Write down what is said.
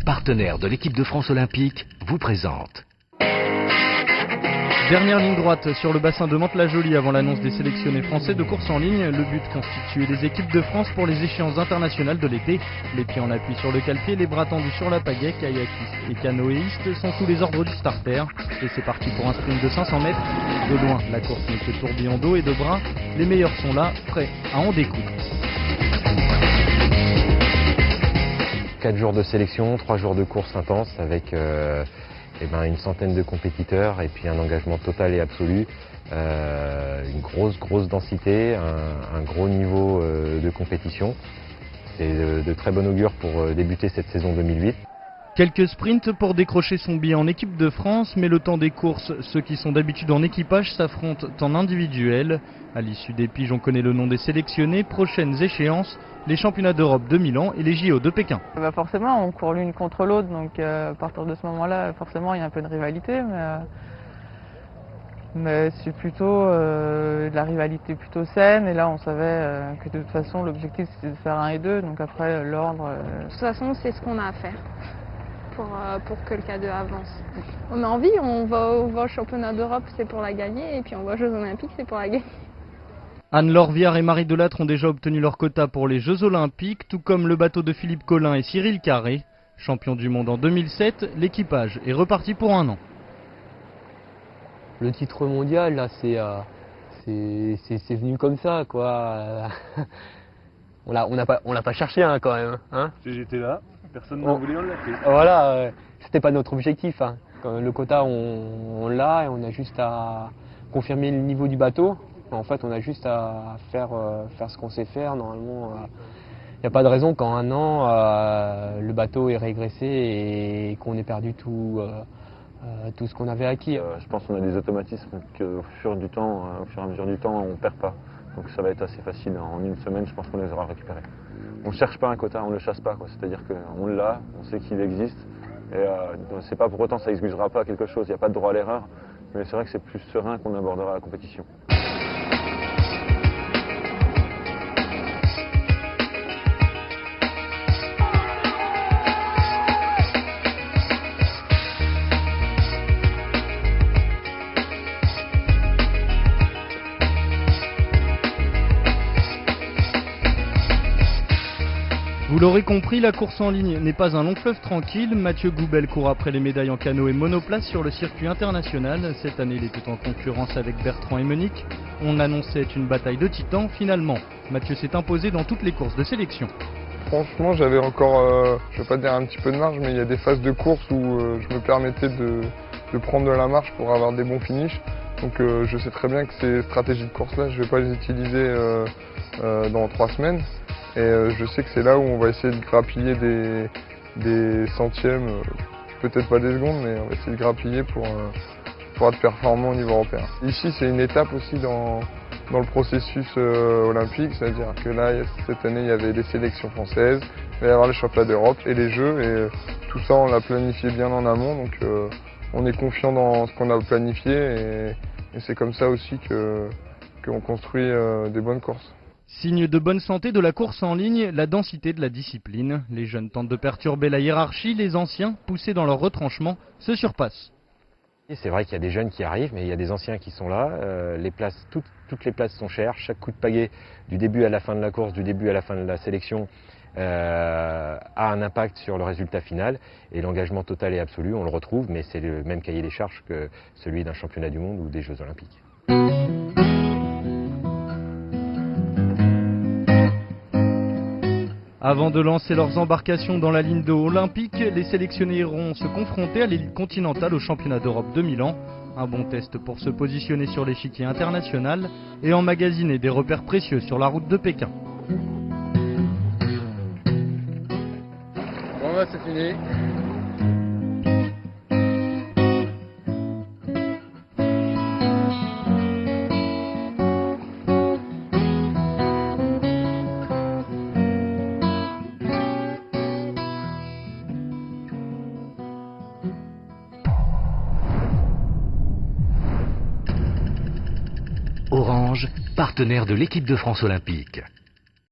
partenaire de l'équipe de France olympique, vous présente. Dernière ligne droite sur le bassin de Mantes-la-Jolie avant l'annonce des sélectionnés français de course en ligne. Le but, constituer les équipes de France pour les échéances internationales de l'été. Les pieds en appui sur le cale-pied, les bras tendus sur la pagaie, kayakistes et canoëistes sont sous les ordres du starter. Et c'est parti pour un sprint de 500 mètres. De loin, la course n'est que tourbillon d'eau et de bras. Les meilleurs sont là, prêts à en découdre. 4 jours de sélection, 3 jours de course intense avec une centaine de compétiteurs et puis un engagement total et absolu, une grosse densité, un gros niveau de compétition. C'est de très bon augure pour débuter cette saison 2008. Quelques sprints pour décrocher son billet en équipe de France, mais le temps des courses, ceux qui sont d'habitude en équipage s'affrontent en individuel. À l'issue des piges, on connaît le nom des sélectionnés. Prochaines échéances, les championnats d'Europe de Milan et les JO de Pékin. Forcément, on court l'une contre l'autre, donc à partir de ce moment-là, forcément, il y a un peu de rivalité, mais c'est plutôt de la rivalité plutôt saine. Et là, on savait que de toute façon, l'objectif c'était de faire 1 et 2, donc après l'ordre. De toute façon, c'est ce qu'on a à faire pour que le K2 avance. On a envie, on va au championnat d'Europe, c'est pour la gagner, et puis on va aux Jeux Olympiques, c'est pour la gagner. Anne-Laure Viard et Marie Delattre ont déjà obtenu leur quota pour les Jeux Olympiques, tout comme le bateau de Philippe Collin et Cyril Carré. Champion du monde en 2007, l'équipage est reparti pour 1 an. Le titre mondial, là, c'est venu comme ça, quoi. On l'a pas cherché, hein, quand même. Hein. J'étais là, personne n'en voulait, on l'a pris. Voilà, c'était pas notre objectif. Hein. Le quota, on l'a et on a juste à confirmer le niveau du bateau. En fait, on a juste à faire ce qu'on sait faire. Normalement, il n'y a pas de raison qu'en 1 an, le bateau ait régressé et qu'on ait perdu tout ce qu'on avait acquis. Je pense qu'on a des automatismes qu'au fur et à mesure du temps, on ne perd pas. Donc ça va être assez facile. En 1 semaine, je pense qu'on les aura récupérés. On ne cherche pas un quota, on ne le chasse pas. C'est-à-dire qu'on l'a, on sait qu'il existe. Et c'est pas pour autant que ça n'excusera pas quelque chose. Il n'y a pas de droit à l'erreur. Mais c'est vrai que c'est plus serein qu'on abordera la compétition. Vous l'aurez compris, la course en ligne n'est pas un long fleuve tranquille. Mathieu Goubel court après les médailles en canot et monoplace sur le circuit international. Cette année, il était en concurrence avec Bertrand et Monique. On annonçait une bataille de titans. Finalement, Mathieu s'est imposé dans toutes les courses de sélection. Franchement, j'avais encore, je ne vais pas dire un petit peu de marge, mais il y a des phases de course où je me permettais de prendre de la marge pour avoir des bons finishes. Donc je sais très bien que ces stratégies de course-là, je ne vais pas les utiliser dans 3 semaines. Et je sais que c'est là où on va essayer de grappiller des centièmes, peut-être pas des secondes, mais on va essayer de grappiller pour être performant au niveau européen. Ici, c'est une étape aussi dans le processus olympique, c'est-à-dire que là, cette année, il y avait les sélections françaises, il va y avoir les championnats d'Europe et les Jeux, et tout ça, on l'a planifié bien en amont, donc on est confiant dans ce qu'on a planifié, et c'est comme ça aussi qu'on construit des bonnes courses. Signe de bonne santé de la course en ligne, la densité de la discipline. Les jeunes tentent de perturber la hiérarchie, les anciens, poussés dans leur retranchement, se surpassent. C'est vrai qu'il y a des jeunes qui arrivent, mais il y a des anciens qui sont là. Toutes les places sont chères. Chaque coup de pagaie, du début à la fin de la course, du début à la fin de la sélection, a un impact sur le résultat final. Et l'engagement total et absolu, on le retrouve, mais c'est le même cahier des charges que celui d'un championnat du monde ou des Jeux Olympiques. Avant de lancer leurs embarcations dans la ligne d'eau olympique, les sélectionnés iront se confronter à l'élite continentale au championnat d'Europe de Milan. Un bon test pour se positionner sur l'échiquier international et emmagasiner des repères précieux sur la route de Pékin. Bon là c'est fini. Orange, partenaire de l'équipe de France olympique.